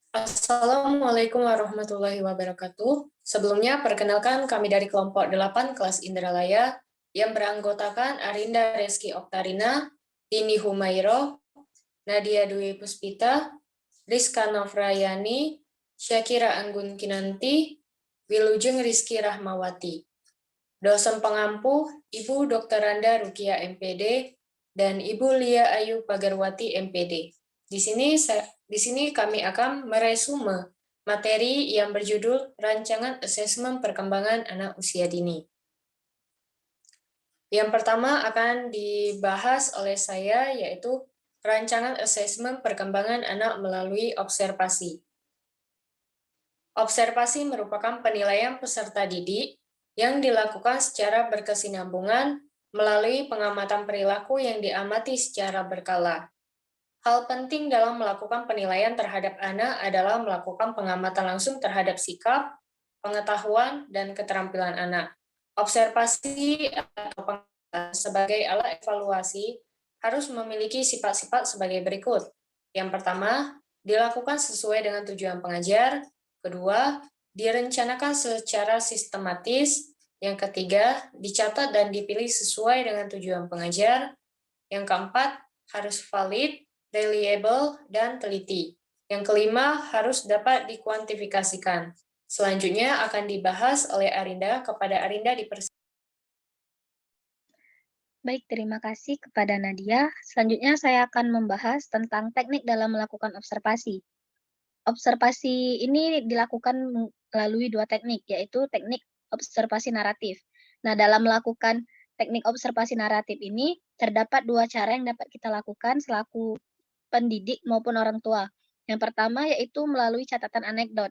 Assalamualaikum warahmatullahi wabarakatuh. Sebelumnya, perkenalkan kami dari kelompok 8 kelas Indralaya yang beranggotakan Arinda Reski Oktarina, Dini Humairo, Nadia Dwi Puspita, Rizka Nofrayani, Syakira Anggun Kinanti, Wilujeng Rizky Rahmawati. Dosen pengampu, Ibu Dr. Randa Rukia MPD, dan Ibu Lia Ayu Pagarwati MPD. Di sini kami akan meresume materi yang berjudul Rancangan Asesmen Perkembangan Anak Usia Dini. Yang pertama akan dibahas oleh saya, yaitu Rancangan Asesmen Perkembangan Anak melalui observasi. Observasi merupakan penilaian peserta didik yang dilakukan secara berkesinambungan melalui pengamatan perilaku yang diamati secara berkala. Hal penting dalam melakukan penilaian terhadap anak adalah melakukan pengamatan langsung terhadap sikap, pengetahuan, dan keterampilan anak. Observasi atau pengamatan sebagai alat evaluasi harus memiliki sifat-sifat sebagai berikut. Yang pertama, dilakukan sesuai dengan tujuan pengajar. Kedua, direncanakan secara sistematis. Yang ketiga, dicatat dan dipilih sesuai dengan tujuan pengajar. Yang keempat, harus valid, reliable, dan teliti. Yang kelima, harus dapat dikuantifikasikan. Selanjutnya akan dibahas oleh Arinda. Kepada Arinda dipersilakan. Baik, terima kasih kepada Nadia. Selanjutnya saya akan membahas tentang teknik dalam melakukan observasi. Observasi ini dilakukan melalui dua teknik, yaitu teknik observasi naratif. Nah, dalam melakukan teknik observasi naratif ini, terdapat dua cara yang dapat kita lakukan selaku pendidik maupun orang tua. Yang pertama yaitu melalui catatan anekdot.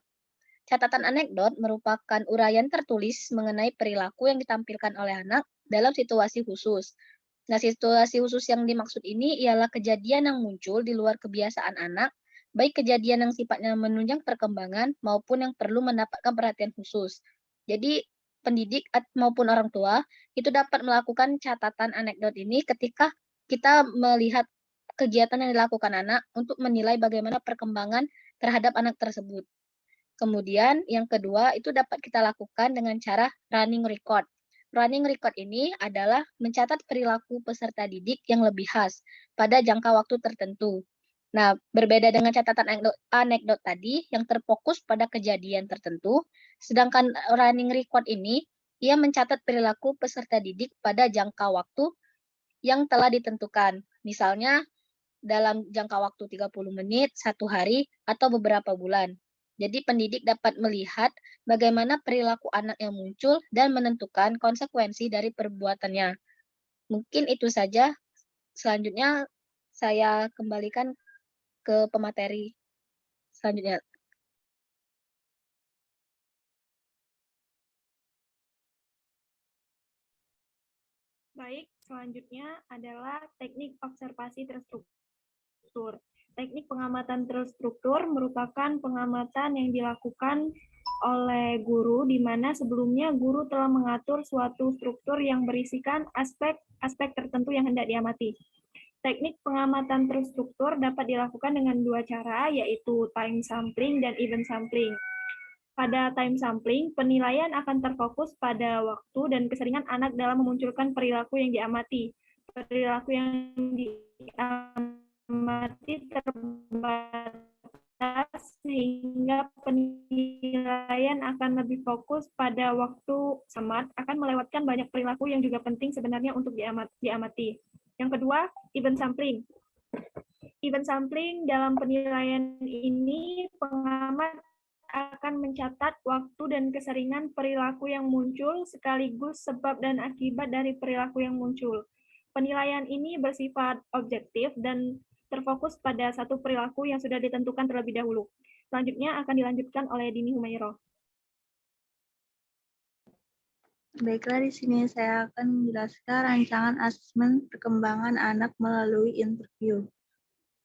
Catatan anekdot merupakan uraian tertulis mengenai perilaku yang ditampilkan oleh anak dalam situasi khusus. Nah, situasi khusus yang dimaksud ini ialah kejadian yang muncul di luar kebiasaan anak, baik kejadian yang sifatnya menunjang perkembangan maupun yang perlu mendapatkan perhatian khusus. Jadi, pendidik maupun orang tua itu dapat melakukan catatan anekdot ini ketika kita melihat kegiatan yang dilakukan anak untuk menilai bagaimana perkembangan terhadap anak tersebut. Kemudian yang kedua itu dapat kita lakukan dengan cara running record. Running record ini adalah mencatat perilaku peserta didik yang lebih khas pada jangka waktu tertentu. Nah, berbeda dengan catatan anekdot tadi yang terfokus pada kejadian tertentu, sedangkan running record ini ia mencatat perilaku peserta didik pada jangka waktu yang telah ditentukan. Misalnya dalam jangka waktu 30 menit, 1 hari, atau beberapa bulan. Jadi pendidik dapat melihat bagaimana perilaku anak yang muncul dan menentukan konsekuensi dari perbuatannya. Mungkin itu saja. Selanjutnya saya kembalikan ke pemateri selanjutnya. Baik, selanjutnya adalah teknik observasi terstruktur. Teknik pengamatan terstruktur merupakan pengamatan yang dilakukan oleh guru, di mana sebelumnya guru telah mengatur suatu struktur yang berisikan aspek-aspek tertentu yang hendak diamati. Teknik pengamatan terstruktur dapat dilakukan dengan dua cara, yaitu time sampling dan event sampling. Pada time sampling, penilaian akan terfokus pada waktu dan keseringan anak dalam memunculkan perilaku yang diamati. Perilaku yang diamati terbatas sehingga penilaian akan lebih fokus pada waktu samad, akan melewatkan banyak perilaku yang juga penting sebenarnya untuk diamati. Yang kedua, event sampling. Event sampling dalam penilaian ini pengamat akan mencatat waktu dan keseringan perilaku yang muncul sekaligus sebab dan akibat dari perilaku yang muncul. Penilaian ini bersifat objektif dan terfokus pada satu perilaku yang sudah ditentukan terlebih dahulu. Selanjutnya akan dilanjutkan oleh Dini Humairo. Baiklah, di sini saya akan menjelaskan rancangan asesmen perkembangan anak melalui interview.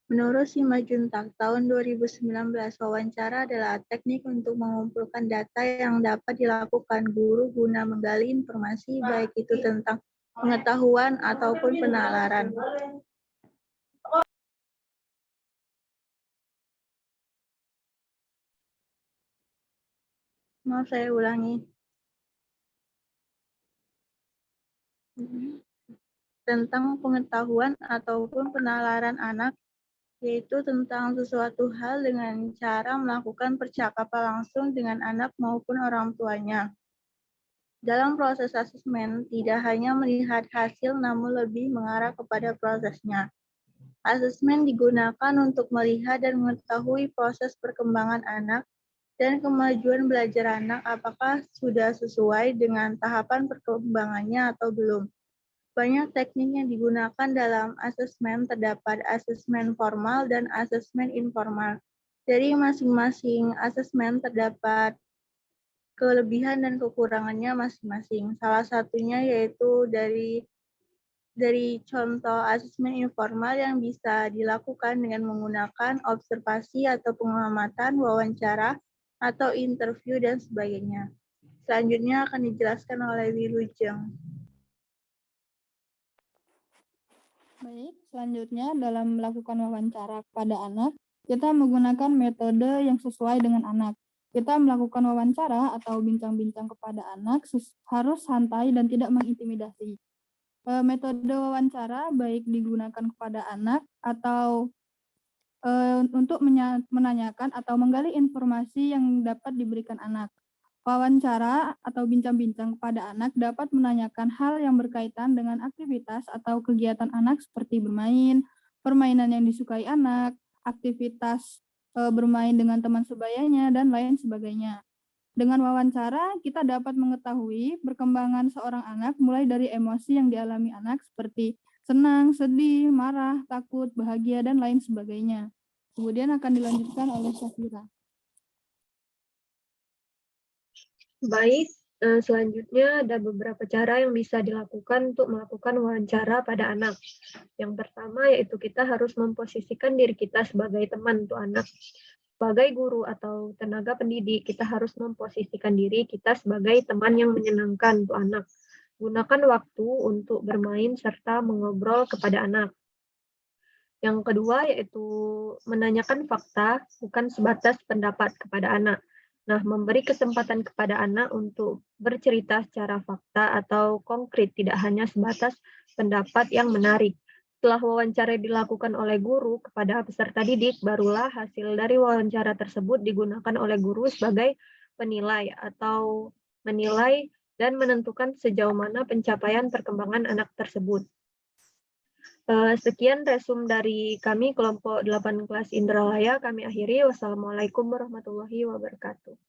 Menurut Simatjuntak tahun 2019, wawancara adalah teknik untuk mengumpulkan data yang dapat dilakukan guru guna menggali informasi baik itu tentang pengetahuan ataupun penalaran. Maaf, saya ulangi. Tentang pengetahuan ataupun penalaran anak, yaitu tentang sesuatu hal dengan cara melakukan percakapan langsung dengan anak maupun orang tuanya. Dalam proses asesmen, tidak hanya melihat hasil namun lebih mengarah kepada prosesnya. Asesmen digunakan untuk melihat dan mengetahui proses perkembangan anak dan kemajuan belajar anak apakah sudah sesuai dengan tahapan perkembangannya atau belum. Banyak teknik yang digunakan dalam asesmen, terdapat asesmen formal dan asesmen informal. Dari masing-masing asesmen terdapat kelebihan dan kekurangannya masing-masing. Salah satunya yaitu dari contoh asesmen informal yang bisa dilakukan dengan menggunakan observasi atau pengamatan, wawancara, atau interview, dan sebagainya. Selanjutnya akan dijelaskan oleh Wilujeng. Baik, selanjutnya dalam melakukan wawancara kepada anak, kita menggunakan metode yang sesuai dengan anak. Kita melakukan wawancara atau bincang-bincang kepada anak harus santai dan tidak mengintimidasi. Metode wawancara baik digunakan kepada anak atau untuk menanyakan atau menggali informasi yang dapat diberikan anak. Wawancara atau bincang-bincang kepada anak dapat menanyakan hal yang berkaitan dengan aktivitas atau kegiatan anak seperti bermain, permainan yang disukai anak, aktivitas bermain dengan teman sebayanya, dan lain sebagainya. Dengan wawancara, kita dapat mengetahui perkembangan seorang anak mulai dari emosi yang dialami anak seperti senang, sedih, marah, takut, bahagia, dan lain sebagainya. Kemudian akan dilanjutkan oleh Syafira. Baik, selanjutnya ada beberapa cara yang bisa dilakukan untuk melakukan wawancara pada anak. Yang pertama yaitu kita harus memposisikan diri kita sebagai teman untuk anak. Sebagai guru atau tenaga pendidik, kita harus memposisikan diri kita sebagai teman yang menyenangkan untuk anak. Gunakan waktu untuk bermain serta mengobrol kepada anak. Yang kedua yaitu menanyakan fakta, bukan sebatas pendapat kepada anak. Nah, memberi kesempatan kepada anak untuk bercerita secara fakta atau konkret, tidak hanya sebatas pendapat yang menarik. Setelah wawancara dilakukan oleh guru kepada peserta didik, barulah hasil dari wawancara tersebut digunakan oleh guru sebagai penilai atau menilai dan menentukan sejauh mana pencapaian perkembangan anak tersebut. Sekian resum dari kami kelompok 8 kelas Indralaya. Kami akhiri. Wassalamualaikum warahmatullahi wabarakatuh.